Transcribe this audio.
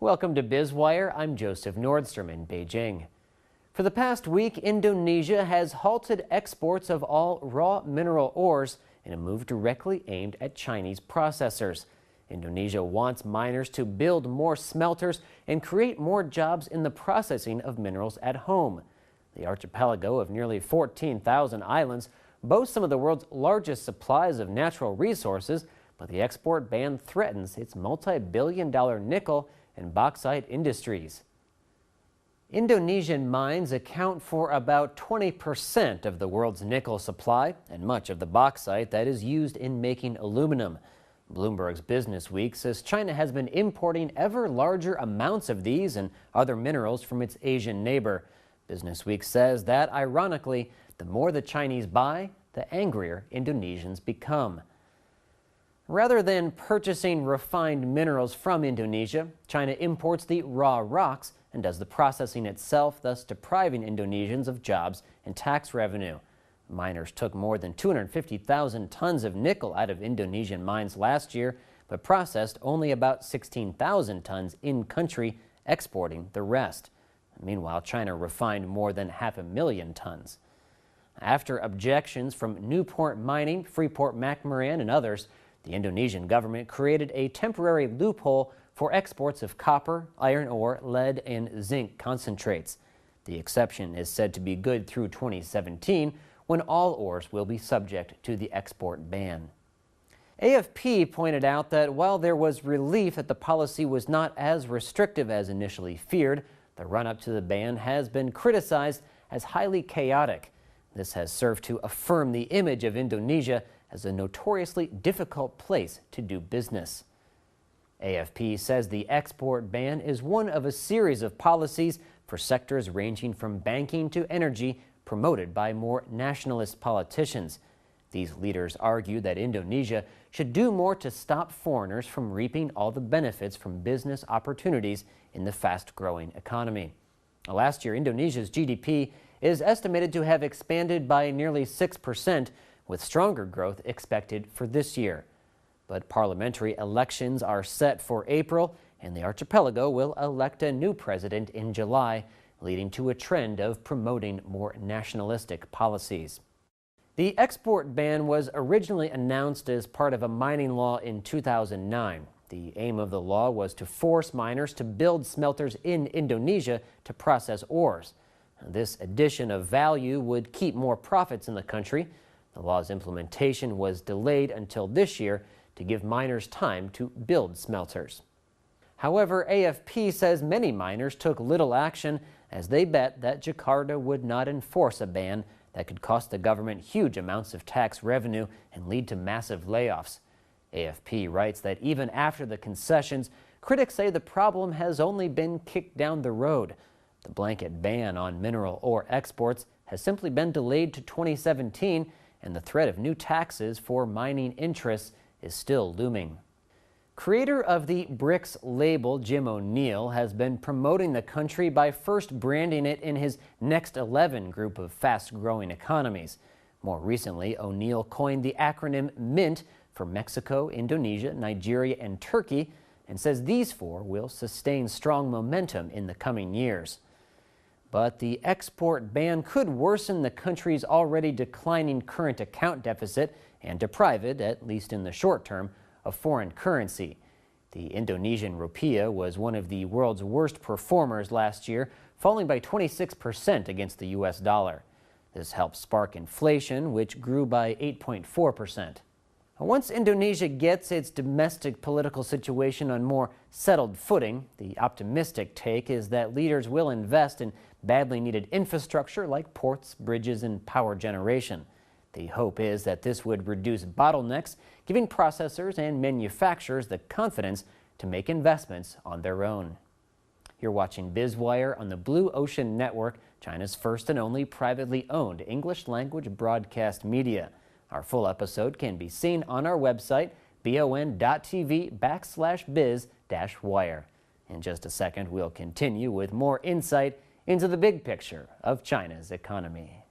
Welcome to Biz Wire. I'm Joseph Nordstrom in Beijing. For the past week, Indonesia has halted exports of all raw mineral ores in a move directly aimed at Chinese processors. Indonesia wants miners to build more smelters and create more jobs in the processing of minerals at home. The archipelago of nearly 14,000 islands boasts some of the world's largest supplies of natural resources, but the export ban threatens its multi-billion-dollar nickel and bauxite industries. Indonesian mines account for about 20% of the world's nickel supply and much of the bauxite that is used in making aluminum. Bloomberg's Business Week says China has been importing ever larger amounts of these and other minerals from its Asian neighbor. Business Week says that, ironically, the more the Chinese buy, the angrier Indonesians become. Rather than purchasing refined minerals from Indonesia, China imports the raw rocks and does the processing itself, thus depriving Indonesians of jobs and tax revenue. Miners took more than 250,000 tons of nickel out of Indonesian mines last year, but processed only about 16,000 tons in-country, exporting the rest. Meanwhile, China refined more than 500,000 tons. After objections from Newmont Mining, Freeport-McMoRan, and others, the Indonesian government created a temporary loophole for exports of copper, iron ore, lead, and zinc concentrates. The exception is said to be good through 2017, when all ores will be subject to the export ban. AFP pointed out that while there was relief that the policy was not as restrictive as initially feared, the run-up to the ban has been criticized as highly chaotic. This has served to affirm the image of Indonesia as a notoriously difficult place to do business. AFP says the export ban is one of a series of policies for sectors ranging from banking to energy promoted by more nationalist politicians. These leaders argue that Indonesia should do more to stop foreigners from reaping all the benefits from business opportunities in the fast-growing economy. Last year, Indonesia's GDP is estimated to have expanded by nearly 6%, with stronger growth expected for this year. But parliamentary elections are set for April, and the archipelago will elect a new president in July, leading to a trend of promoting more nationalistic policies. The export ban was originally announced as part of a mining law in 2009. The aim of the law was to force miners to build smelters in Indonesia to process ores. This addition of value would keep more profits in the country. The law's implementation was delayed until this year to give miners time to build smelters. However, AFP says many miners took little action as they bet that Jakarta would not enforce a ban that could cost the government huge amounts of tax revenue and lead to massive layoffs. AFP writes that even after the concessions, critics say the problem has only been kicked down the road. The blanket ban on mineral ore exports has simply been delayed to 2017, and the threat of new taxes for mining interests is still looming. Creator of the BRICS label, Jim O'Neill, has been promoting the country by first branding it in his Next 11 group of fast-growing economies. More recently, O'Neill coined the acronym MINT for Mexico, Indonesia, Nigeria, and Turkey, and says these four will sustain strong momentum in the coming years. But the export ban could worsen the country's already declining current account deficit and deprive it, at least in the short term, of foreign currency. The Indonesian rupiah was one of the world's worst performers last year, falling by 26% against the U.S. dollar. This helped spark inflation, which grew by 8.4%. Once Indonesia gets its domestic political situation on more settled footing, the optimistic take is that leaders will invest in badly needed infrastructure like ports, bridges, and power generation. The hope is that this would reduce bottlenecks, giving processors and manufacturers the confidence to make investments on their own. You're watching Biz Wire on the Blue Ocean Network, China's first and only privately owned English-language broadcast media. Our full episode can be seen on our website, bon.tv/biz-wire. In just a second, we'll continue with more insight into the big picture of China's economy.